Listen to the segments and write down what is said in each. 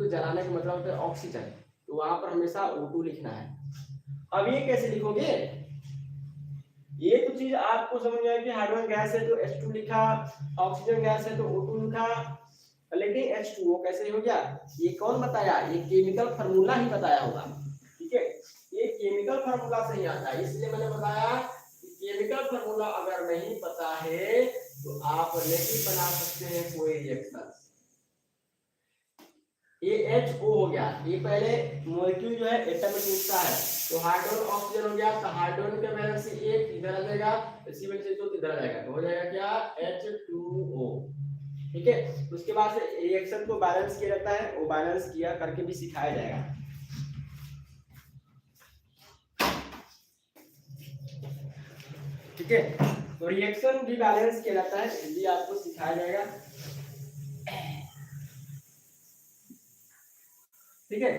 तो जलाने का मतलब होता है ऑक्सीजन, तो वहां पर हमेशा O2 लिखना है। अब ये कैसे लिखोगे, ये तो चीज आपको समझ में आएगी कि हाइड्रोजन गैस है तो H2 लिखा, ऑक्सीजन गैस है तो O2 लिखा, लेकिन H2O कैसे हो गया, ये कौन बताया, ये केमिकल फार्मूला ही बताया होगा। ठीक है, ये केमिकल फार्मूला से ही आता है, इसलिए मैंने बताया कि केमिकल फार्मूला अगर नहीं पता है तो आप नहीं बना सकते हैं कोई रिएक्शन। ये HO हो गया, ये पहले मॉलिक्यूल जो है एटम में टूटता है, तो हाइड्रोजन ऑक्सीजन हो गया, तो हाइड्रोजन का वैलेंस एक इधर आ जाएगा, इसी वजह से तो इधर आ जाएगा, तो हो जाएगा क्या H2O। ठीक है, उसके बाद से रिएक्शन को बैलेंस किया जाता है, वो बैलेंस किया करके भी सिखाया जाएगा। ठीक है, तो रिएक्शन भी बैलेंस किया जाता है, ये भी आपको सिखाया जाएगा। ठीक है,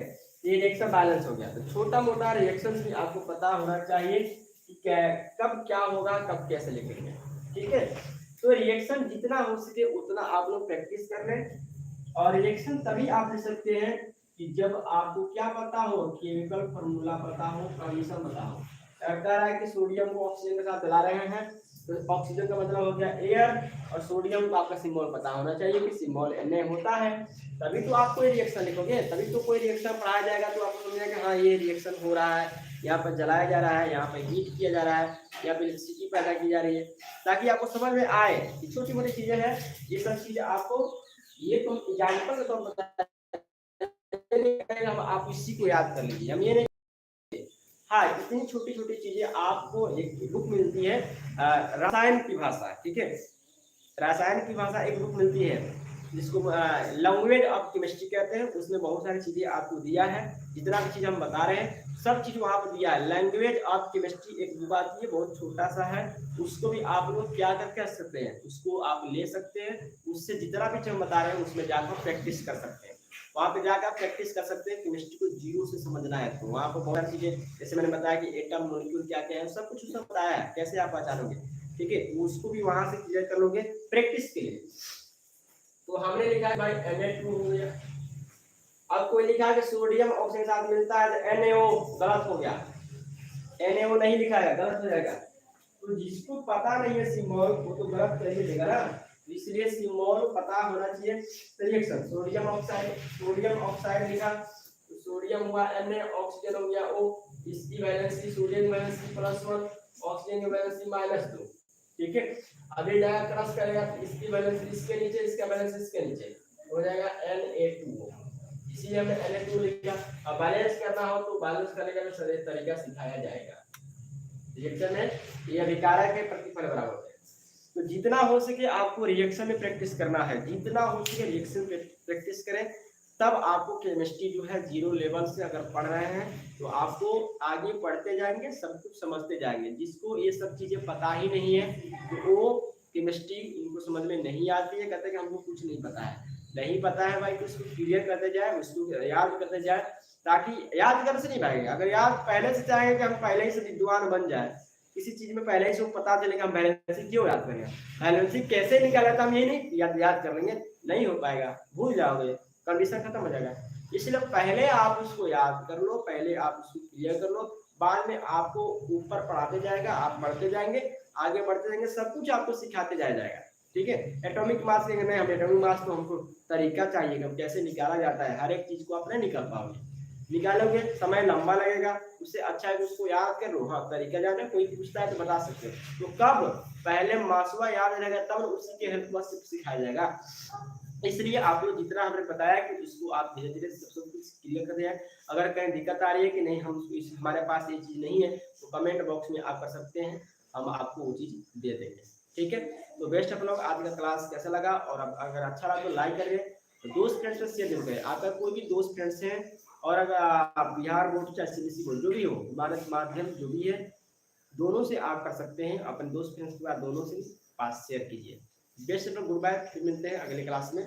ये रिएक्शन बैलेंस हो गया, तो छोटा मोटा रिएक्शन भी आपको पता होना चाहिए कि कब क्या होगा, कब कैसे लिखेंगे। ठीक है, तो रिएक्शन जितना हो सके उतना आप लोग प्रैक्टिस कर लें, और रिएक्शन तभी आप ले सकते हैं कि जब आपको क्या पता हो, केमिकल फार्मूला पता हो, कंडीशन पता हो। कह रहा है कि सोडियम को ऑक्सीजन के साथ जला रहे हैं, तो ऑक्सीजन का मतलब हो गया एयर, और सोडियम को आपका सिंबल पता होना चाहिए कि सिंबल Na होता है, तभी तो आप कोई रिएक्शन लिखोगे, तभी तो कोई रिएक्शन पढ़ाया जाएगा तो आपको समझ जाएगा हाँ ये रिएक्शन हो रहा है, यहाँ पर जलाया जा रहा है, यहाँ पर हीट किया जा रहा है, यहाँ पर इलेक्ट्रिसिटी पैदा की जा रही है, ताकि आपको समझ में आए कि छोटी मोटी चीजें हैं, ये सब चीजें आपको, ये तो एग्जाम्पल के तौर पर हम आप इसी को याद कर लीजिए, हम ये नहीं, हाँ इतनी छोटी छोटी चीजें आपको एक बुक मिलती है रसायन की भाषा। ठीक है, रसायन की भाषा एक बुक मिलती है जिसको लैंग्वेज ऑफ केमिस्ट्री कहते हैं, उसमें बहुत सारी चीजें आपको दिया है, जितना भी चीज हम बता रहे हैं सब चीज वहां पर दिया है। लैंग्वेज ऑफ केमिस्ट्री एक बुक आती है, बहुत छोटा सा है, उसको भी आप लोग क्या कर सकते हैं, उसको आप ले सकते हैं, उससे जितना भी चीज हम बता रहे हैं उसमें जाकर प्रैक्टिस कर सकते हैं, वहां पे जाकर प्रैक्टिस कर सकते हैं। केमिस्ट्री को जीरो से समझना है तो वहां पर बहुत सारी चीजें, जैसे मैंने बताया कि एटम मॉलिक्यूल क्या क्या है, सब कुछ उसने बताया है, कैसे आप पहचानोगे। ठीक है, उसको भी वहां से क्लियर कर लोगे प्रैक्टिस के लिए। तो हमने लिखा है भाई Na2 हो गया, अब कोई लिखा है कि सोडियम ऑक्सीजन साथ मिलता है तो NaO, गलत हो गया, NaO नहीं लिखा है, गलत हो जाएगा। तो जिसको पता नहीं है सिंबल वो तो गलत कर ही देगा ना, इसलिए सिंबल पता होना चाहिए। रिएक्शन सोडियम ऑक्साइड लिखा, तो सोडियम हुआ Na, ऑक्सीजन हो गया O, इसकी वैलेंसी सोडियम की वैलेंसी +1, ऑक्सीजन की वैलेंसी -2। ठीक है, अभी डाया क्रॉस करेगा तो इसकी वैलेंसी इसके नीचे, इसका वैलेंसी इसके नीचे, हो जाएगा Na2, इसीलिए हमने Na2 लिखा। अब बैलेंस करना हो तो बैलेंस करने का भी सरल तरीका सिखाया जाएगा। रिएक्शन में ये अभिकारक के प्रतिफल बराबर है, तो जितना हो सके आपको रिएक्शन में प्रैक्टिस करना है, जितना हो सके रिएक्शन पे प्रैक्टिस करें, तब आपको केमिस्ट्री जो है जीरो लेवल से अगर पढ़ रहे हैं तो आपको आगे पढ़ते जाएंगे, सब कुछ समझते जाएंगे। जिसको ये सब चीजें पता ही नहीं है तो वो केमिस्ट्री उनको समझ में नहीं आती है, कहते हैं कि हमको कुछ नहीं पता है। नहीं पता है भाई तो उसको क्लियर करते जाए, उसको याद करते जाए, ताकि याद करने से नहीं पाएंगे, अगर याद पहले से चाहेंगे कि हम पहले ही से विद्वान बन जाए, किसी चीज में पहले ही से पता चलेगा, हम बैलेंसिंग क्यों याद करेंगे, बैलेंसिंग कैसे निकाला था हम ये नहीं याद कर लेंगे, नहीं हो पाएगा, भूल जाओगे, कंडीशन खत्म हो जाएगा। इसलिए पहले आप उसको याद कर लो, पहले आप उसको क्लियर कर लो, बाद में आपको ऊपर पढ़ाते जाएगा, आप बढ़ते जाएंगे, आगे बढ़ते जाएंगे, सब कुछ आपको सिखाते जाएगा। ठीक है, एटॉमिक मास नहीं, हम एटॉमिक मास तो हमको तरीका चाहिए कि कैसे निकाला जाता है, हर एक चीज को आप नहीं निकाल पाओगे, निकालोगे समय लंबा लगेगा, उससे अच्छा है कि उसको याद कर लो। हाँ तरीका जाना, कोई पूछता है तो बता सकते हो, तो कब पहले मासुआ याद रहेगा तब उसी के हेल्प से सिखाया जाएगा। इसलिए आप लोग जितना हमने बताया कि इसको आप धीरे धीरे सब कुछ क्लियर कर दिया। अगर कहीं दिक्कत आ रही है कि नहीं हम हमारे पास ये चीज नहीं है तो कमेंट बॉक्स में आप कर सकते हैं, हम आपको वो चीज दे देंगे। ठीक है, तो बेस्ट ऑफ लक। आज का क्लास कैसा लगा, और अगर अच्छा लगा तो लाइक करिए, तो दोस्त फ्रेंड्स से शेयर जरूर करें। आपका कोई भी दोस्त फ्रेंड्स हैं, और अगर आप बिहार बोर्ड चाहे CBSE बोर्ड जो भी हो, भारत माध्यम जो भी है, दोनों से आप कर सकते हैं, अपने दोस्त फ्रेंड्स के बाद दोनों से पास शेयर कीजिए। Best of luck, good bye, फिर मिलते हैं अगले क्लास में।